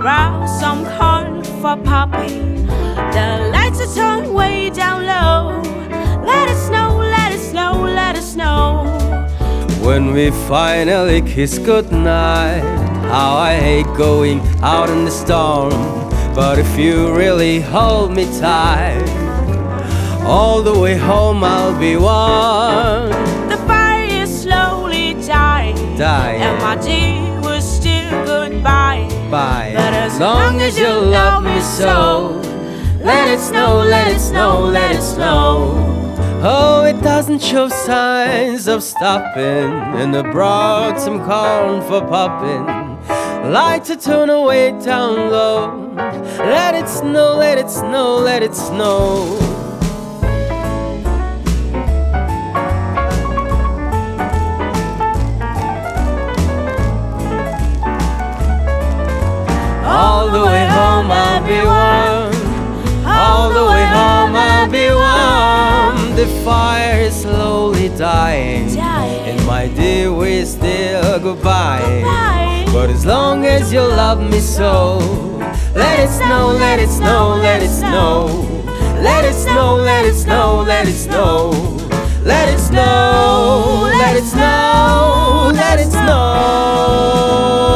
ground some corn for popping. The lights are turned way down low. Let it snow, let it snow, let it snow. When we finally kiss goodnight, how I hate going out in the storm. But if you really hold me tight, all the way home I'll be warm. The fire is slowly dying, and my dear will still goodbye. Bye. But as long as you love me so, let it snow, let it snow, let it snow. Oh, it doesn't show signs of stopping, and I brought some corn for popping. Lights are turned away down low. Let it snow, let it snow, let it snow. All the way home I'll be warm. All the way home I'll be warm. The fire is slowly dying, and my dear, we still goodbye. But as long as you love me so, let it snow, let it snow, let it snow. Let it snow, let it snow, let it snow. Let it snow, let it snow, let it snow.